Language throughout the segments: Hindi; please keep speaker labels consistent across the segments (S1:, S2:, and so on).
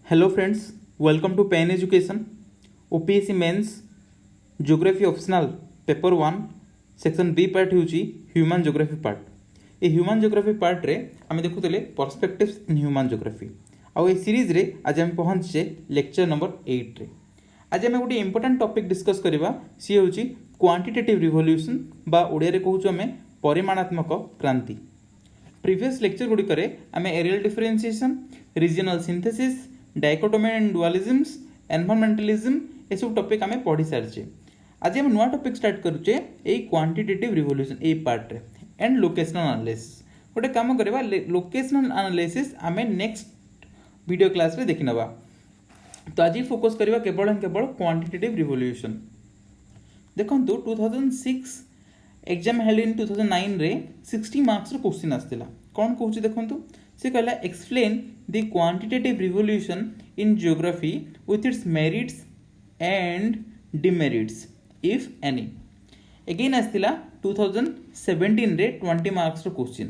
S1: Hello friends, welcome to Pen Education. OPSC Mains Geography Optional Paper 1 Section B part होउची Human Geography part. ए Human Geography part रे आमे देखुतले Perspectives in Human Geography. आउ ए सीरीज रे आज हम पहुंचे लेक्चर नंबर 8 रे. आज आमे गोटे इंपोर्टेंट टॉपिक डिस्कस करबा सी होउची क्वांटिटेटिव रिवोल्यूशन बा ओडिया रे कहूचो आमे परिमाणात्मक क्रांति. प्रीवियस लेक्चर गुडी करे आमे areal differentiation, regional synthesis, dichotomy and dualisms, environmentalism ये सब टॉपिक आमे पढ़ी सारछे. आज हम नया टॉपिक स्टार्ट करूचे ए क्वांटिटेटिव रिवोल्यूशन ए पार्ट रे एंड लोकेशनल एनालिसिस. गोटे काम करबा लोकेशनल एनालिसिस आमे नेक्स्ट वीडियो क्लास रे देखि नबा. तो आज फोकस करबा केवल क्वांटिटेटिव रिवोल्यूशन. देखंतु 2006 एग्जाम हेल्ड इन 2009 रे 60 मार्क्स रो क्वेश्चन आस्तिला. कोन कहूची देखंतु से कहला explain the quantitative revolution in geography with its merits and demerits if any. Again आस्तिला 2017 रे 20 मार्क्स रो question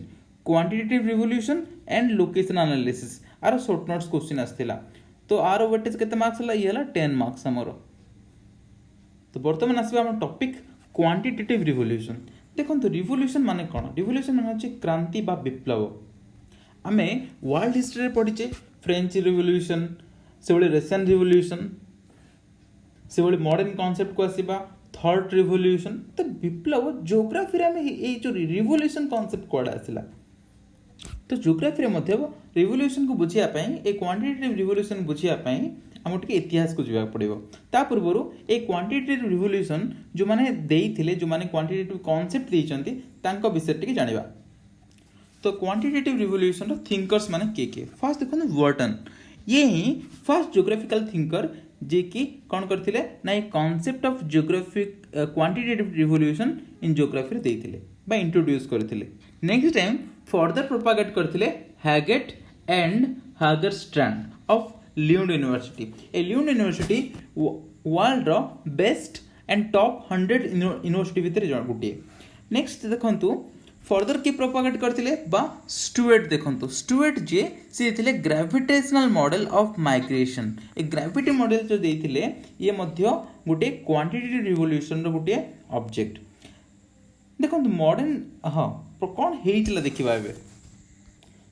S1: quantitative revolution and location analysis आर शॉर्ट नोट्स क्वेश्चन आस्तिला. तो आर वेटेज केते मार्क्स हला ये हला 10 मार्क्स हमरो. तो वर्तमान आसबा हम टॉपिक क्वांटिटेटिव रिवोल्यूशन. देखो रिवोल्यूशन माने कौन? रिवोल्यूशन माने होची क्रांति बा विप्लव. आमे वर्ल्ड हिस्ट्री पढ़ीचे फ्रेंच रिवोल्यूशन से रशियन रिवोल्यूशन से मॉडर्न कॉन्सेप्ट को आसीबा थर्ड रिवोल्यूशन. तो विप्लव ज्योग्राफी रे आमे ए जो रिवोल्यूशन कॉन्सेप्ट कोड आसिला. तो ज्योग्राफी रे मध्य रिवोल्यूशन को बुझिया पई ए क्वांटिटेटिव रिवोल्यूशन बुझिया पई हम टिके इतिहास को जीवा पड़िबो. ता पूर्वरु ए क्वांटिटेटिव रिवोल्यूशन जो माने देइथिले जो माने क्वांटिटेटिव कॉन्सेप्ट देइचंती तांको विषय टिके जानिबा. तो क्वांटिटेटिव रिवोल्यूशन रो थिंकर्स माने के फर्स्ट देखो वर्टन. ये ही फर्स्ट ज्योग्राफिकल थिंकर जे कि कोन करथिले ना ए concept of geographic quantitative revolution in geography रे देइथिले बा इंट्रोड्यूस करथिले. नेक्स्ट टाइम फर्दर प्रोपागेट करथिले Haggett and Hagerstrand of Lund University. ए ल्यूंड यूनिवर्सिटी वर्ल्ड रो बेस्ट एंड टॉप 100 यूनिवर्सिटी भितर गोटे. नेक्स्ट देखंतु फर्दर के प्रोपागेट करथिले बा स्टुअर्ट. देखंतु स्टुअर्ट जे से देथिले ग्रेविटेशनल मॉडल ऑफ माइग्रेशन. ए ग्रेविटी मॉडल जो देथिले ये मध्य गोटे क्वांटिटेटिव रिवोल्यूशन रो गोटे ऑब्जेक्ट. देखंतु मॉडर्न कोन हेइतला देखिबा एबे.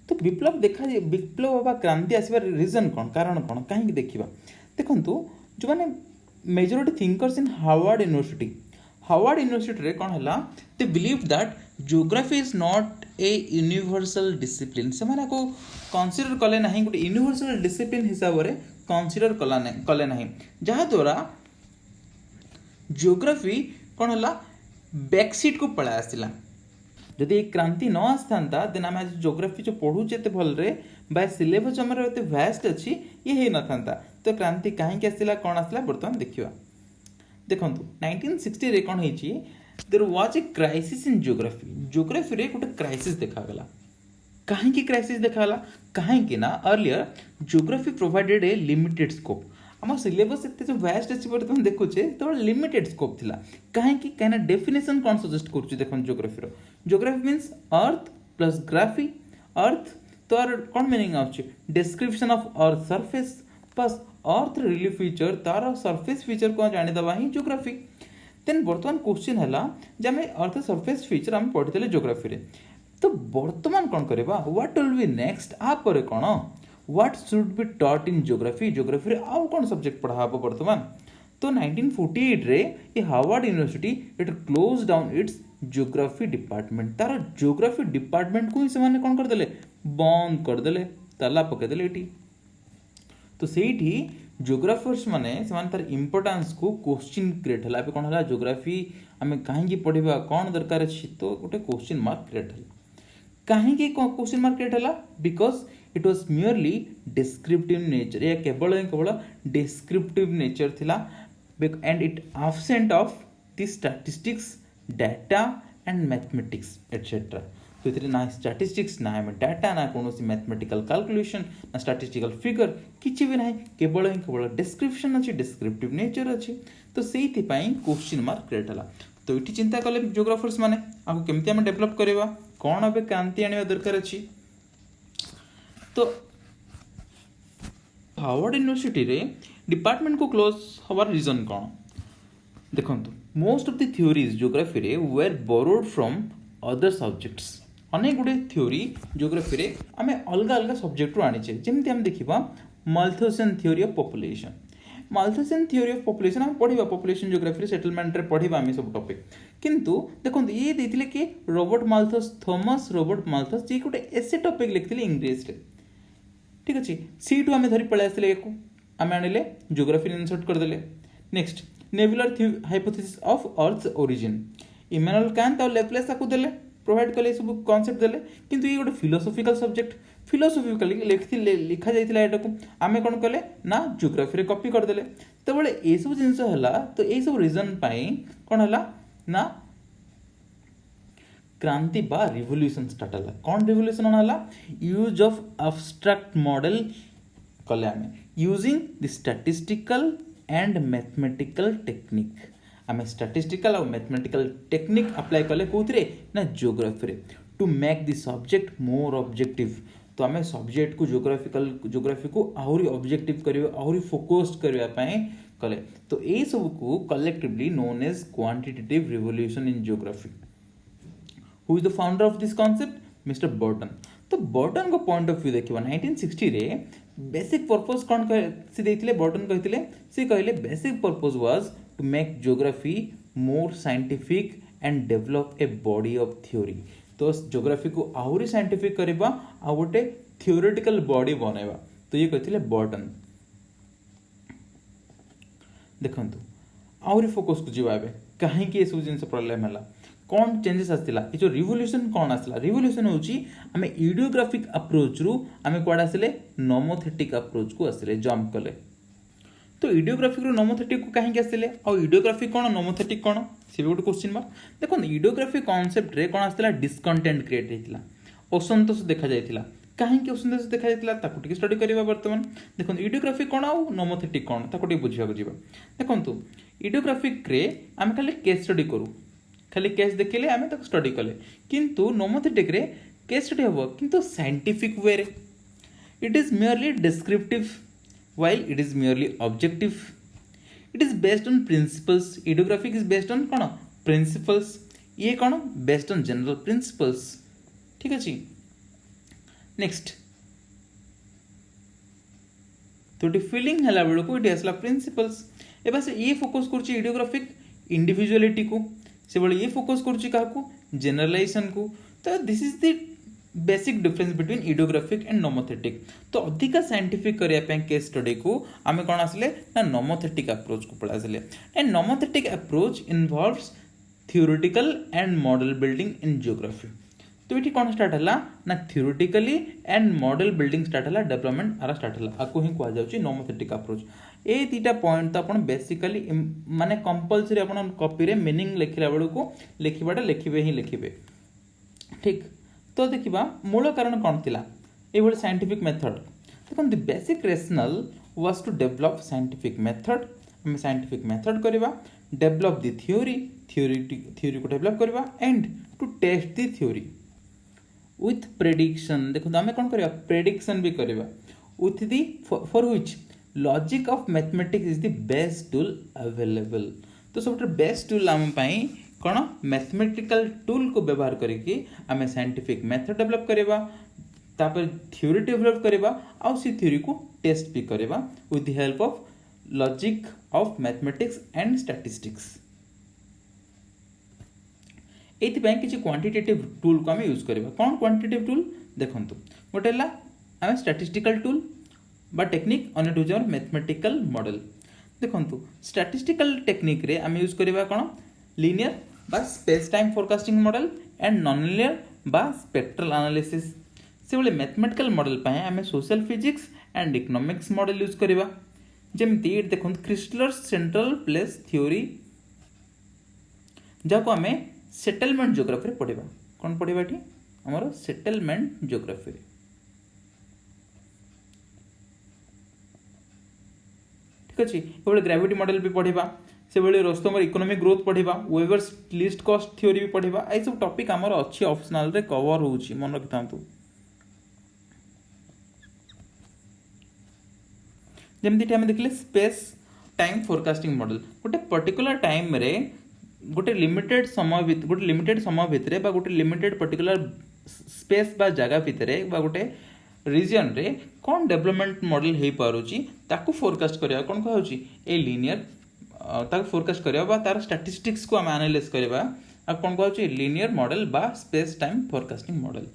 S1: तो विप्लव देखा विप्लव बा क्रांति आसीबार रीजन कोन कारण कोन काहे देखिबा. देखंतु जो माने मेजॉरिटी थिंकर्स इन हार्वर्ड यूनिवर्सिटी रे कोन हला they believe that geography is not a universal discipline. से माने को कंसीडर कले नाही गोटे यूनिवर्सल डिसिप्लिन हिसाब रे कंसीडर कले नाही जहा द्वारा ज्योग्राफी कोन हला बैकसीट को पळा आसिला. जदि एक क्रांति न आस्थांता देन आम आज ज्योग्राफी जो पढ़ुचे एत भल रे बा सिलेबस हमर एत वास्ट अच्छी ये हे नथांता. तो क्रांति काहे आसिला कोन आसिला वर्तमान देखिबा. देखंतु 1960 रे कोन हेची there was a crisis in geography रे गोटे क्राइसिस देखा गला. काहे की क्राइसिस देखाला काहे कि ना अर्लियर ज्योग्राफी प्रोवाइडेड ए लिमिटेड स्कोप. हम सिलेबस एते जो वास्ट अछि वर्तमान देखुचे तो लिमिटेड स्कोप थिला. काहे कि काना डेफिनेशन कोन सजेस्ट करछु. देखन geography means earth plus graphy. Earth तो आर कोन मीनिंग आउची description of earth surface plus earth relief feature तार सरफेस फीचर को जानि दबा ही ज्योग्राफी. देन वर्तमान क्वेश्चन हला जे हम अर्थ सरफेस फीचर हम पढ़ितले ज्योग्राफी रे. तो वर्तमान कोन करबा व्हाट विल बी नेक्स्ट आ परे कोन what should be taught in geography रे आउ कोन सब्जेक्ट पढ़ाबो वर्तमान. तो 1948 रे ए Harvard University it close down its geography department. तार ज्योग्राफी डिपार्टमेंट को ही से माने कोन कर देले बंद कर देले ताला पके देले एटी. तो सेठी ज्योग्राफर्स माने समान तार इंपोर्टेंस को क्वेश्चन क्रिएट हला. कोन हला ज्योग्राफी हमें काहे की पढ़िबा कोन दरकार अछि. तो गोटे क्वेश्चन मार्क क्रिएट हला. काहे की क्वेश्चन मार्क क्रिएट हला because it was merely descriptive nature. या केवल descriptive nature थिला and it absent of the statistics data and mathematics etc. तो इतने ना statistics ना है डाटा ना कौन सी mathematical calculation ना statistical figure किसी भी नहीं केवल description अच्छी descriptive nature अच्छी. तो सही थी पाई क्वेश्चन मार्क क्रिएट हला. तो इटी चिंता कले ज्योग्राफर्स माने आपको केमती हम डेवलप करबा कोन अबे क्रांति आनिबा दरकार अछि. तो हार्वर्ड यूनिवर्सिटी रे डिपार्टमेंट को क्लोज हवार रीजन कौन देखो most of the theories geography रे were borrowed from other subjects अनेक गुड़े थ्योरी ज्योग्राफी रे आमे अलग अलग सब्जेक्ट रू आनीचे जेमती हम देखिबा Malthusian theory of population Malthusian theory of population हम पढ़िबा पॉपुलेशन ज्योग्राफी सेटलमेंट रे पढ़िबा आमे सब टॉपिक किंतु देखो ये देथिले कि Robert Malthus Thomas Robert Malthus जी गोटे एसे टॉपिक लिखथिले इंग्लिश रे ठीक अछि सी टू आमे धरि पळे आसले एको आमे आनिले ज्योग्राफी इंसर्ट कर देले next nebular hypothesis of earth origin Immanuel Kant और लेप्लेस ताकू देले प्रोवाइड कले सब कांसेप्ट देले किंतु ये गोटे फिलोसॉफिकल सब्जेक्ट फिलोसॉफिकली लिखा जाइतिला एटाको आमे कोन कले ना ज्योग्राफी रे कॉपी कर देले तो बळे ए सब जिंस हला तो ए सब रीजन पई कोन हला ना क्रांति बा रिवोल्यूशन स्टार्ट हला कौन रिवोल्यूशन हला यूज ऑफ एब्स्ट्रैक्ट मॉडल कले आमे using the statistical and mathematical technique आमे स्टैटिस्टिकल और मैथमेटिकल टेक्निक अप्लाई कले कोथरे ना ज्योग्राफी रे to make the subject more objective तो आमे सब्जेक्ट को ज्योग्राफी को आहुरी ऑब्जेक्टिव करिवे आहुरी फोकस्ड करिवा पई कले तो ए सब को collectively known as quantitative revolution in geography who is the founder of this concept mister Burton तो बर्टन को पॉइंट ऑफ व्यू देखिबा 1960 रे बेसिक पर्पस कौन से देथिले बर्टन कहथिले से कहले basic purpose was to make geography more scientific and develop a body of theory तो ज्योग्राफी को आहुरी साइंटिफिक करबा आ गोटे थ्योरेटिकल बॉडी बनाइबा तो ये कहथिले बर्टन देखंतु आहुरी फोकस को जीवा एबे काहे कि ए सब जिंस प्रॉब्लम हला कौन चेंजेस आसला ये जो रिवोल्यूशन कौन आसला रिवोल्यूशन होची हमें आइडियोग्राफिक अप्रोच रु हमें कोड आसले नोमोथेटिक अप्रोच को आसले जंप कले तो आइडियोग्राफिक रु नोमोथेटिक को काहे आसले और आइडियोग्राफिक कौन नोमोथेटिक कौन से गोटे क्वेश्चन मार्क देखो आइडियोग्राफिक कांसेप्ट रे कौन आसला डिस्कंटेंट क्रिएट हेतिला असंतोष देखा जायतिला काहे कि असंतोष देखा जायतिला ताकू टिके स्टडी करबा वर्तमान देखो आइडियोग्राफिक कौन और नोमोथेटिक कौन ताकू टिके बुझिया को जीवा देखंतु आइडियोग्राफिक रे हम खाली केस स्टडी करू खाली केस देखिले आमे तक स्टडी कले किंतु नोमोथेटिक रे केस स्टडी हबो किंतु साइंटिफिक वे रे it is merely descriptive while it is merely objective it is based on principles idiographic is based on cone principles ये कोन based on general principles ठीक अछि नेक्स्ट तो फीलिंग हला बेलो को इट असला प्रिंसिपल्स एबा से ये फोकस करछि आइडियोग्राफिक इंडिविजुअलिटी को से बड़े ये फोकस करछि काकू जनरलाइजेशन को तो this is the basic difference between idiographic and nomothetic तो अधिक साइंटिफिक करिया पे केस स्टडी को आमे कोन आसले ना नोमोथेटिक अप्रोच को पळा आसले and nomothetic approach involves theoretical and model building in geography तो ये कौन स्टार्ट हला ना theoretically and model building start हला डेवलपमेंट आरा स्टार्ट हला आको ही कहा जाउची नोमोथेटिक अप्रोच ए तीटा पॉइंट तो अपन बेसिकली माने कंपलसरी अपन कॉपी रे मीनिंग लिखिला बेलू को लिखिबाटा लिखिबे ही लिखिबे ठीक तो देखिबा मूल कारण कौन थिला ए बड साइंटिफिक मेथड देखो the basic rational was to develop scientific method हम साइंटिफिक मेथड करबा डेवलप द थ्योरी को डेवलप करबा and to test the theory with prediction देखो आमे कोन करबा प्रेडिक्शन भी करबा with the for which logic of mathematics is the best tool available तो सबटा बेस्ट टूल आम पई कोन मैथमेटिकल टूल को व्यवहार करके आमे साइंटिफिक मेथड डेवलप करबा तापर थ्योरी डेवलप करबा और सी थ्योरी को टेस्ट भी करबा with the help of logic of mathematics and statistics एथिपाई किसी क्वांटिटेटिव टूल को आमे यूज करबा कोन क्वांटिटेटिव टूल देखंतु गोटेला आमे स्टैटिस्टिकल टूल बा टेक्निक ऑन टू जोर मैथमेटिकल मॉडल देखंतु स्टैटिस्टिकल टेक्निक रे आमे यूज करबा कोन लीनियर बा space time forecasting model and non linear बा स्पेक्ट्रल एनालिसिस से बोले मैथमेटिकल मॉडल पाए आमे social physics and economics model use करबा जेमती देखंतु क्रिस्टलर सेंट्रल प्लेस थ्योरी जाको आमे सेटलमेंट ज्योग्राफी रे पढ़िबा कोन पढ़िबा ठी हमरो सेटलमेंट ज्योग्राफी रे ठीक अछि एबले ग्रेविटी मॉडल भी पढ़िबा से बेले रोस्टमर इकोनॉमिक ग्रोथ पढ़िबा वेवर्स लिस्ट कॉस्ट थ्योरी भी पढ़िबा ए सब टॉपिक हमरो अछि ऑप्शनल रे कवर होउची मन रखितांतु जमीती आम देखिले स्पेस टाइम फोरकास्टिंग मॉडल गोटे पर्टिकुलर टाइम रे गोटे लिमिटेड समय भितर बा गोटे लिमिटेड पर्टिकुलर स्पेस बा जगह भितर बा गोटे रीजन रे कौन डेवलपमेंट मॉडल हो पारुची ताकू फोरकास्ट करिया कौन कहउची ए लीनियर ताकू फोरकास्ट करिया बा तार स्टैटिस्टिक्स को हम एनालाइज करिया आ कौन कहउची लीनियर मॉडल बा स्पेस टाइम फोरकास्टिंग मॉडल।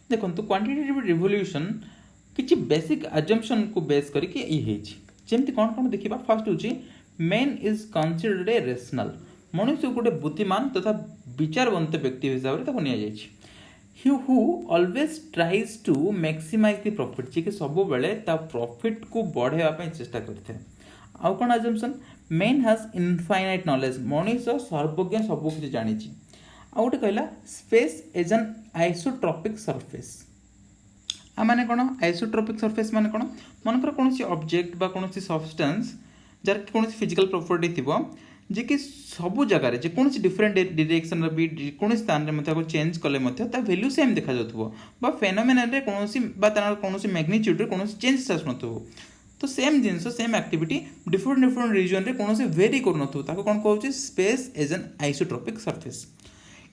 S1: देखंतु क्वांटिटेटिव रिवोल्यूशन किछि बेसिक अजम्पशन को बेस करके ई हेछि जेमति कौन देखिबा। फर्स्ट होछि man is considered a rational मनुष्य गोटे बुद्धिमान तथा विचारवंत व्यक्ति हिसाब से ताको निया जायछि। He who always tries to maximize the profit जी के सब बेले ता प्रॉफिट को बढ़ेवा पे चेष्टा करते हैं। आउ कौन assumption man has infinite knowledge मनुष्य सर्वज्ञ सब कुछ जानी ची। आउ गोटे कहला space is an isotropic surface आ माने कौन isotropic surface माने कौन मनकर कौन सी ऑब्जेक्ट बा कौन सी सब्सटेंस जार कौन सी फिजिकल प्रॉपर्टी थिबो जे कि सबु जगह जे कौन सी डिफरेंट डायरेक्शन भी कौन स्थान रे मते को चेंज कले मते ता वैल्यू सेम देखा जातबो बा फेनोमेना रे कौन सी बा तार कौन सी मैग्नीट्यूड रे कौन सी चेंज आसनथबो तो सेम जिंस सेम एक्टिविटी डिफरेंट रीजन रे कौन सी वेरी करनथबो ताको कोन कहउची space as an isotropic surface.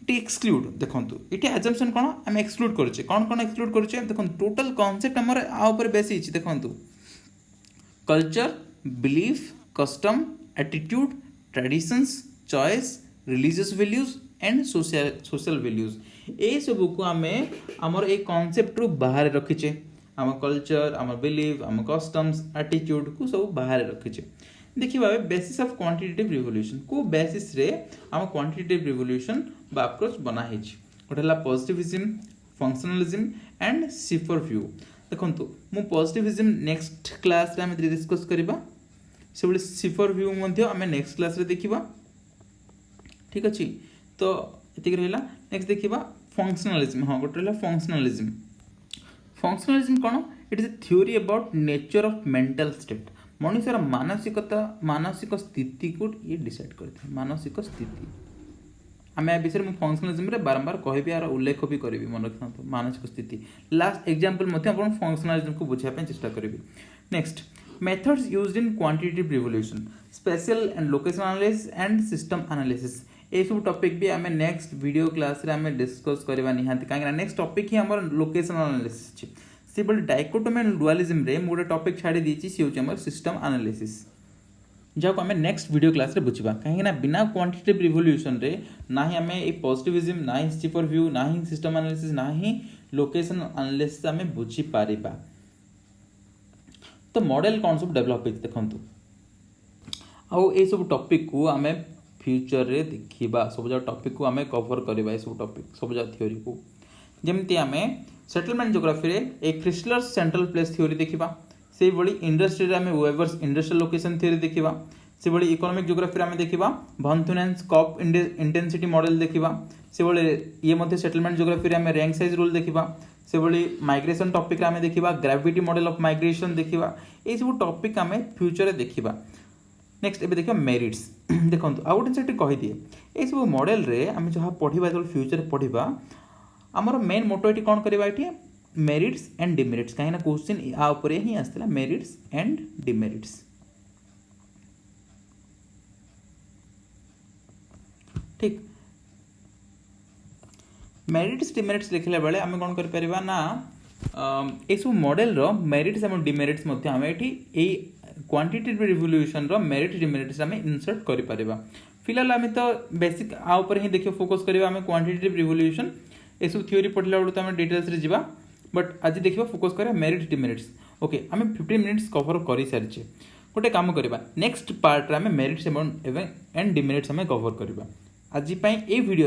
S1: It exclude देखंतु इटी अजम्पशन कोन हम एक्सक्लूड करछे कोन एक्सक्लूड करछे देखंतु टोटल कांसेप्ट हमर आ ऊपर बेसी छि देखंतु culture belief custom attitude traditions choice religious values and social values A सब को आमे हमर ए कांसेप्ट रु बाहर रखिचे हम कल्चर हम बिलीफ हम कस्टम्स एटीट्यूड को सब बाहर रखिचे। देखिबा बेसिस ऑफ क्वांटिटेटिव रिवोल्यूशन को बेसिस रे हम क्वांटिटेटिव रिवोल्यूशन बा अप्रोच बना हेछि गोटेला पॉजिटिविज्म फंक्शनलिज्म एंड सिफर व्यू। देखंतु मु पॉजिटिविज्म नेक्स्ट क्लास रे हम डिस्कस करबा से बड़े सिफर व्यू मध्य आम नेक्स्ट क्लास रे देखिबा ठीक अछि। तो एतिक रहला नेक्स्ट देखिबा फंक्शनलिज्म हां गोटे रहला फंक्शनलिज्म। फंक्शनलिज्म कोन it is a theory about nature of mental state मनुष्यर मानसिक स्थिति को ये डिसाइड करथे मानसिक स्थिति आम ए विषय में फंक्शनलिज्म रे बारंबार कहबी यार उल्लेख भी करबी मन रखना मानसिक स्थिति लास्ट एग्जांपल मध्य अपन फंक्शनलिज्म को बुझिया पे चेष्टा करबी। Next methods used in quantitative revolution spatial and location analysis and system analysis ए सब टॉपिक भी हमें नेक्स्ट वीडियो क्लास रे हमें डिस्कस करबा निहांती काहे नेक्स्ट टॉपिक ही हमर लोकेशन एनालिसिस छी से बल डायकोटोमी एंड डुअलिज्म रे मोटे टॉपिक छाड़ी दीची से होची हमर सिस्टम एनालिसिस जाको हमें नेक्स्ट वीडियो क्लास रे बुझिबा काहे ना बिना क्वांटिटेटिव रिवोल्यूशन रे ना ही हमें ए पॉजिटिविज्म ना ही सिफर व्यू ना ही सिस्टम एनालिसिस ना ही लोकेशन एनालिसिस हमें बुझी पारिबा। तो मॉडल कौन सब डेवलप होती देखंतु आउ ए सब टॉपिक को आमे फ्यूचर रे देखिबा सब जा टॉपिक को आमे कवर करबा ए सब टॉपिक सब जा थ्योरी को जेमति आमे सेटलमेंट ज्योग्राफी रे ए क्रिस्टलर सेंट्रल प्लेस थ्योरी देखिबा से बड़ी इंडस्ट्री रे आमे वेवर्स इंडस्ट्रियल लोकेशन थ्योरी देखिबा से बड़ी इकोनॉमिक ज्योग्राफी रे आमे देखिबा von Thunen's scope intensity model देखिबा से बड़ी ये मध्ये सेटलमेंट ज्योग्राफी रे आमे रैंक साइज रूल देखिबा से बड़ी माइग्रेशन टॉपिक आमे देखिबा ग्रेविटी मॉडल ऑफ माइग्रेशन देखिबा ए सब टॉपिक आमे फ्यूचर रे देखिबा। नेक्स्ट एबे देखिबा मेरिट्स देखंतु आउट सेट कहि दिए ए सब मॉडल रे आमे जहा पढिबा जो फ्यूचर पढिबा हमर मेन मोटो एटी कोन करबा एटी मेरिट्स एंड डिमेरिट्स काहे ना क्वेश्चन आ ऊपर ही आस्तला मेरिट्स एंड डिमेरिट्स ठीक। मेरिट्स डिमेरिट्स लिखले बेले आमे कोन कर परिबा ना ए सब मॉडल रो मेरिट्स एवं डिमेरिट्स मध्ये आमे एठी ए क्वांटिटेटिव रिवोल्यूशन रो मेरिट डिमेरिट्स आमे इंसर्ट करि परिबा। फिलहाल आमे तो बेसिक आ ऊपर ही देखियो फोकस करिबा आमे क्वांटिटेटिव रिवोल्यूशन ए सब थ्योरी पढला बडू तो आमे डिटेल्स रे जिबा बट आज देखिबा फोकस करिया मेरिट डिमेरिट्स ओके आमे 15 मिनिट्स कवर करि सारिछे गोटे काम करिबा नेक्स्ट पार्ट रे आमे मेरिट्स एवं डिमेरिट्स आमे कवर करिबा। आज पई ए वीडियो